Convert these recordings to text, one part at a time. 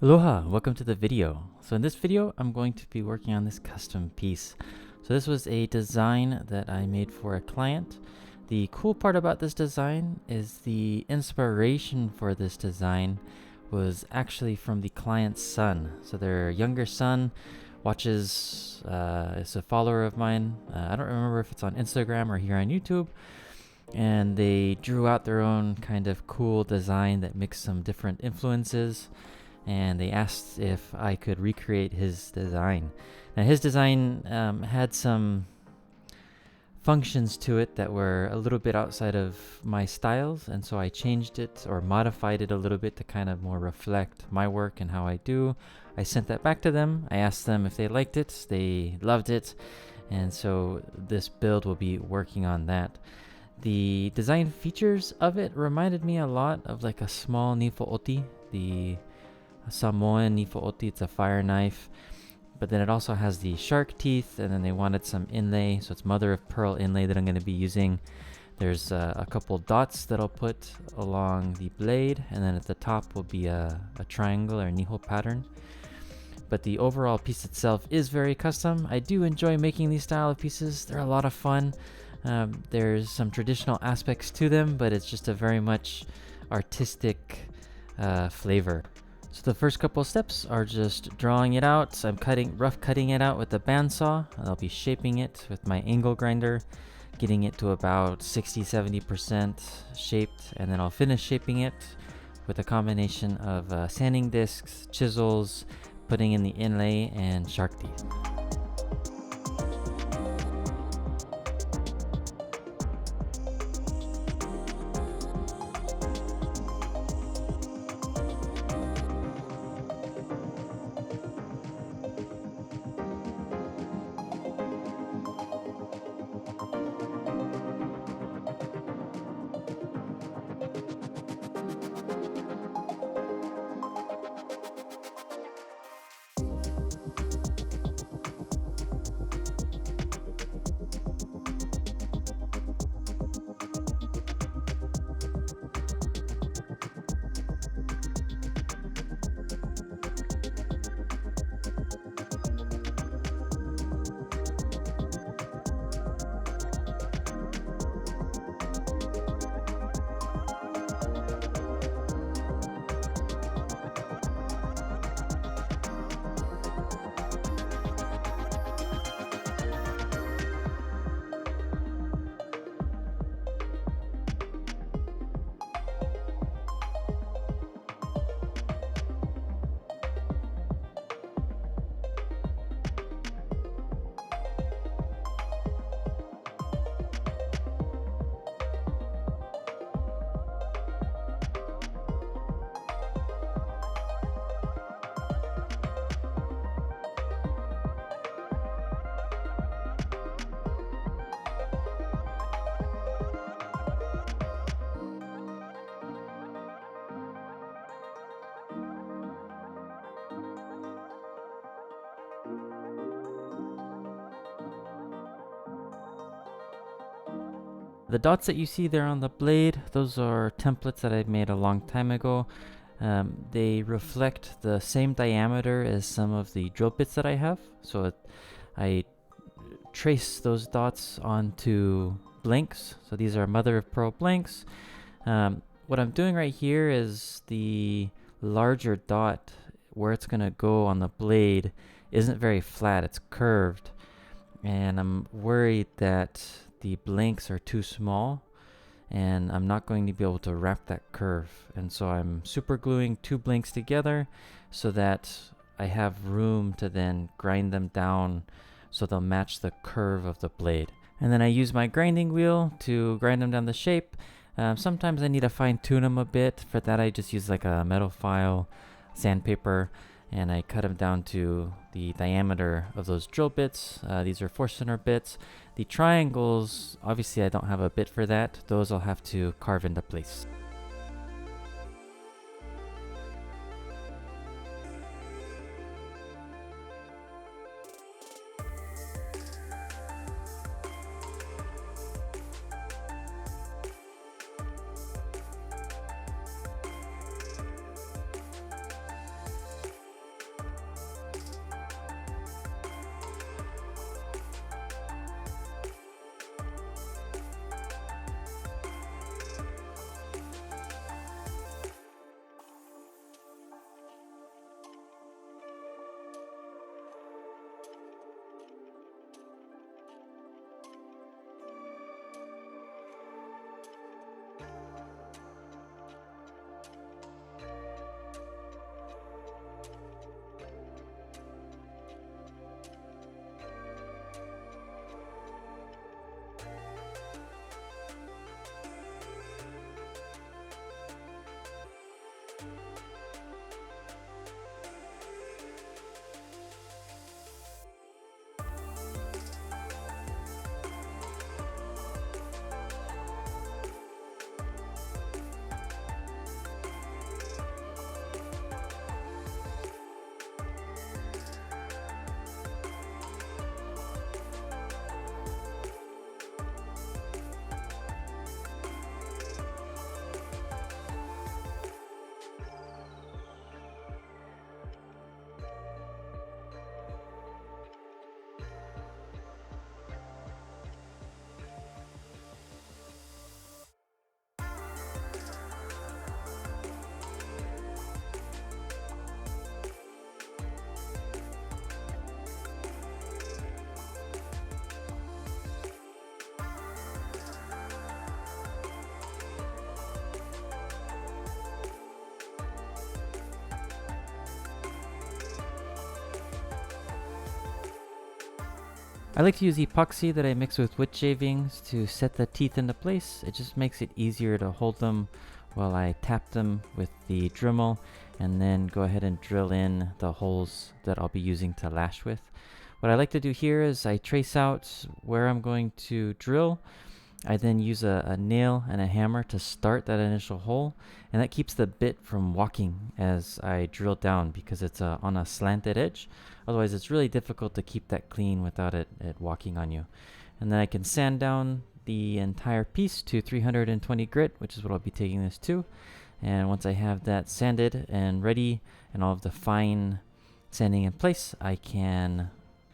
Aloha, welcome to the video. So in this video, I'm going to be working on this custom piece. So this was a design that I made for a client. The cool part about this design is the inspiration for this design was actually from the client's son. So their younger son watches, is a follower of mine. I don't remember if it's on Instagram or here on YouTube. And they drew out their own kind of cool design that mixed some different influences. And they asked if I could recreate his design. Now his design had some functions to it that were a little bit outside of my styles, and so I changed it or modified it a little bit to kind of more reflect my work and how I do. I sent that back to them. I asked them if they liked it. They loved it, and so this build will be working on that. The design features of it reminded me a lot of like a small nifo'oti, the Samoan nifo'oti. It's a fire knife, but then it also has the shark teeth, and then they wanted some inlay, so it's mother of pearl inlay that I'm going to be using. There's a couple dots that I'll put along the blade, and then at the top will be a triangle or niho pattern. But the overall piece itself is very custom. I do enjoy making these style of pieces. They're a lot of fun. There's some traditional aspects to them, but it's just a very much artistic flavor. So the first couple of steps are just drawing it out. I'm rough cutting it out with the bandsaw. I'll be shaping it with my angle grinder, getting it to about 60-70% shaped, and then I'll finish shaping it with a combination of sanding discs, chisels, putting in the inlay, and shark teeth. The dots that you see there on the blade, those are templates that I've made a long time ago. They reflect the same diameter as some of the drill bits that I have. So I trace those dots onto blanks. So these are mother of pearl blanks. What I'm doing right here is the larger dot where it's going to go on the blade isn't very flat, it's curved. And I'm worried that the blanks are too small and I'm not going to be able to wrap that curve. And so I'm super gluing two blanks together so that I have room to then grind them down so they'll match the curve of the blade. And then I use my grinding wheel to grind them down the shape. Sometimes I need to fine tune them a bit. For that I just use like a metal file, sandpaper, and I cut them down to the diameter of those drill bits. These are 4 center bits. The triangles, obviously I don't have a bit for that. Those I'll have to carve into place. I like to use epoxy that I mix with wood shavings to set the teeth into place. It just makes it easier to hold them while I tap them with the Dremel and then go ahead and drill in the holes that I'll be using to lash with. What I like to do here is I trace out where I'm going to drill. I then use a nail and a hammer to start that initial hole, and that keeps the bit from walking as I drill down because it's on a slanted edge. Otherwise, it's really difficult to keep that clean without it walking on you. And then I can sand down the entire piece to 320 grit, which is what I'll be taking this to. And once I have that sanded and ready and all of the fine sanding in place, I can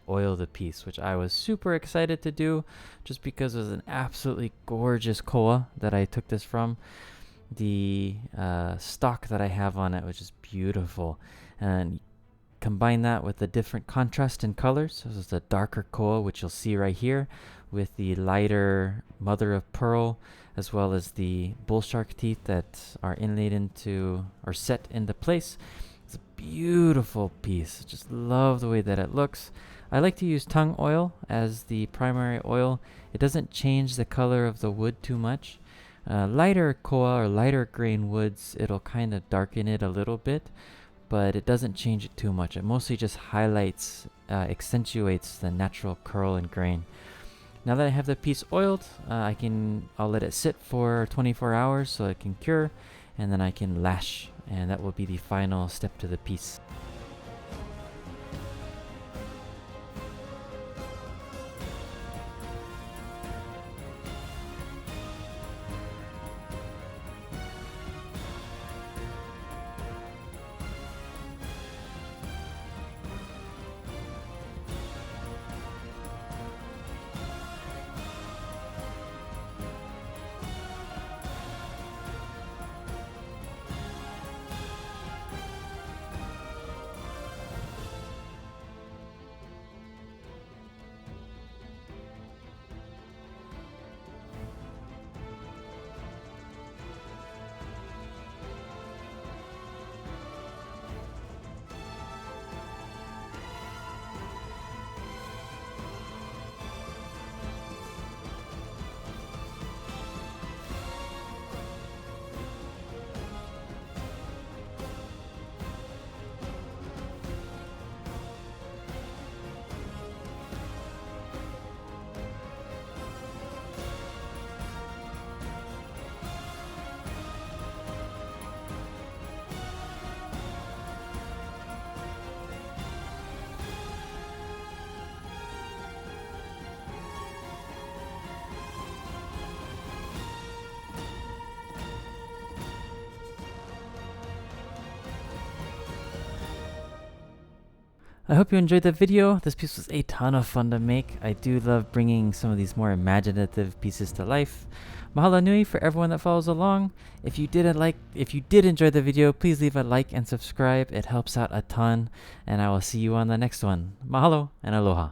oil the piece, which I was super excited to do just because it was an absolutely gorgeous koa that I took this from. The stock that I have on it was just beautiful, and combine that with the different contrast in colors. So this is the darker koa, which you'll see right here, with the lighter mother of pearl, as well as the bull shark teeth that are inlaid into or set into place. It's a beautiful piece. Just love the way that it looks. I like to use tung oil as the primary oil. It doesn't change the color of the wood too much. Lighter koa or lighter grain woods, it'll kind of darken it a little bit, but it doesn't change it too much. It mostly just highlights, accentuates the natural curl and grain. Now that I have the piece oiled, I'll let it sit for 24 hours so it can cure, and then I can lash, and that will be the final step to the piece. I hope you enjoyed the video. This piece was a ton of fun to make. I do love bringing some of these more imaginative pieces to life. Mahalo nui for everyone that follows along. If you did enjoy the video, please leave a like and subscribe. It helps out a ton, and I will see you on the next one. Mahalo and aloha.